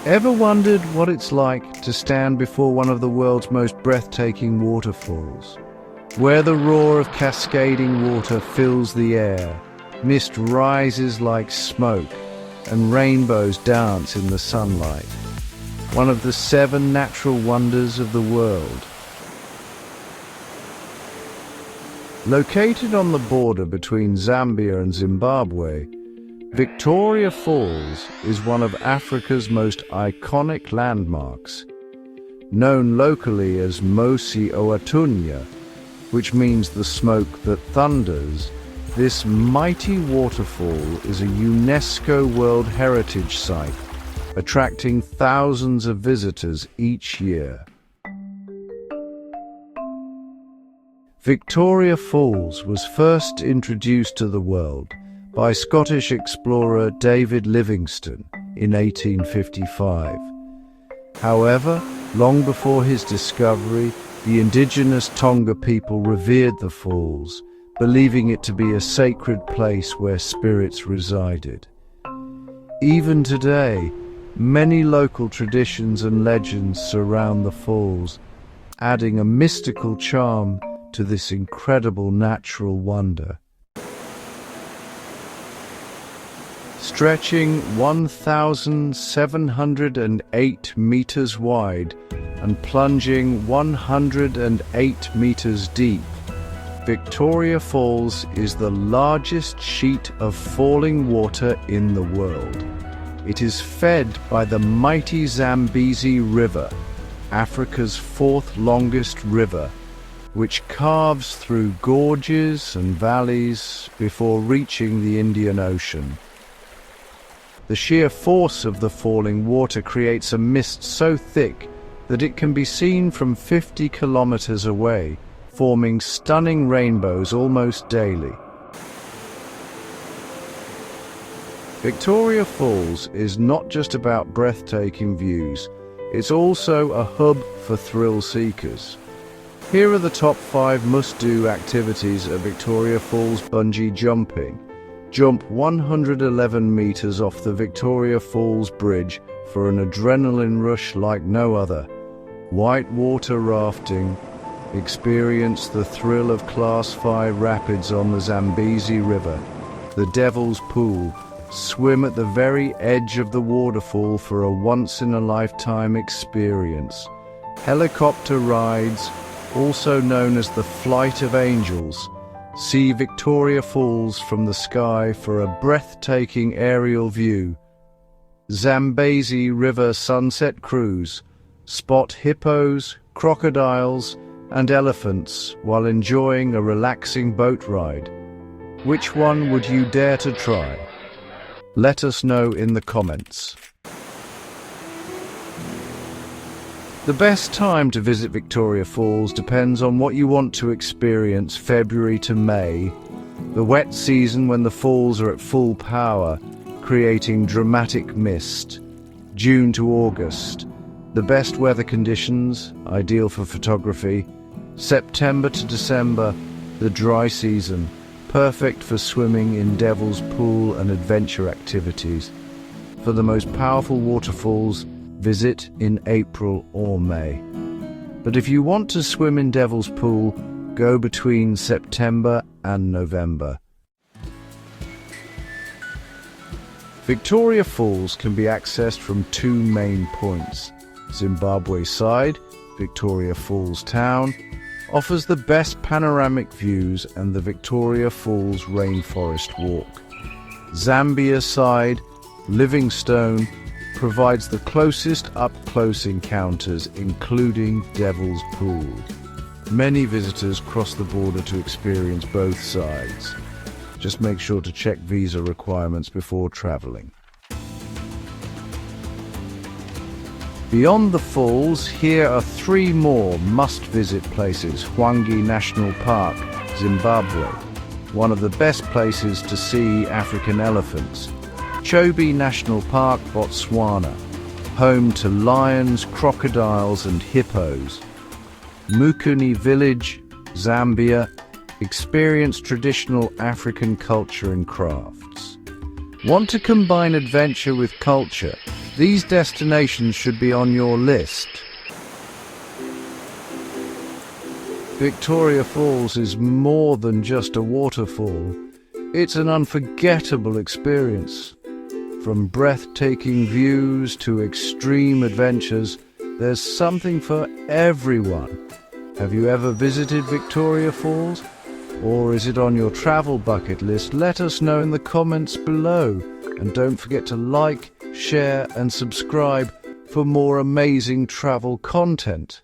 Ever wondered what it's like to stand before one of the world's most breathtaking waterfalls? Where the roar of cascading water fills the air, mist rises like smoke, and rainbows dance in the sunlight. One of the 7 natural wonders of the world. Located on the border between Zambia and Zimbabwe, Victoria Falls is one of Africa's most iconic landmarks. Known locally as Mosi-oa-Tunya, which means the smoke that thunders, this mighty waterfall is a UNESCO World Heritage Site, attracting thousands of visitors each year. Victoria Falls was first introduced to the world by Scottish explorer David Livingstone in 1855. However, long before his discovery, the indigenous Tonga people revered the falls, believing it to be a sacred place where spirits resided. Even today, many local traditions and legends surround the falls, adding a mystical charm to this incredible natural wonder. Stretching 1,708 meters wide and plunging 108 meters deep, Victoria Falls is the largest sheet of falling water in the world. It is fed by the mighty Zambezi River, Africa's 4th longest river, which carves through gorges and valleys before reaching the Indian Ocean. The sheer force of the falling water creates a mist so thick that it can be seen from 50 kilometers away, forming stunning rainbows almost daily. Victoria Falls is not just about breathtaking views, it's also a hub for thrill seekers. Here are the top 5 must-do activities at Victoria Falls: bungee jumping. Jump 111 meters off the Victoria Falls Bridge for an adrenaline rush like no other. Whitewater rafting. Experience the thrill of Class 5 rapids on the Zambezi River. The Devil's Pool. Swim at the very edge of the waterfall for a once-in-a-lifetime experience. Helicopter rides, also known as the Flight of Angels. See Victoria Falls from the sky for a breathtaking aerial view. Zambezi River Sunset Cruise. Spot hippos, crocodiles, and elephants while enjoying a relaxing boat ride. Which one would you dare to try? Let us know in the comments. The best time to visit Victoria Falls depends on what you want to experience. February to May, the wet season when the falls are at full power, creating dramatic mist. June to August, the best weather conditions, ideal for photography. September to December, the dry season, perfect for swimming in Devil's Pool and adventure activities. For the most powerful waterfalls, visit in April or May. But if you want to swim in Devil's Pool, go between September and November. Victoria Falls can be accessed from 2 main points. Zimbabwe side, Victoria Falls town, offers the best panoramic views and the Victoria Falls Rainforest Walk. Zambia side, Livingstone, provides the closest up-close encounters, including Devil's Pool. Many visitors cross the border to experience both sides. Just make sure to check visa requirements before traveling. Beyond the falls, here are 3 more must-visit places. Hwange National Park, Zimbabwe, one of the best places to see African elephants. Chobe National Park, Botswana, home to lions, crocodiles and hippos. Mukuni Village, Zambia, experience traditional African culture and crafts. Want to combine adventure with culture? These destinations should be on your list. Victoria Falls is more than just a waterfall. It's an unforgettable experience. From breathtaking views to extreme adventures, there's something for everyone. Have you ever visited Victoria Falls? Or is it on your travel bucket list? Let us know in the comments below. And don't forget to like, share and subscribe for more amazing travel content.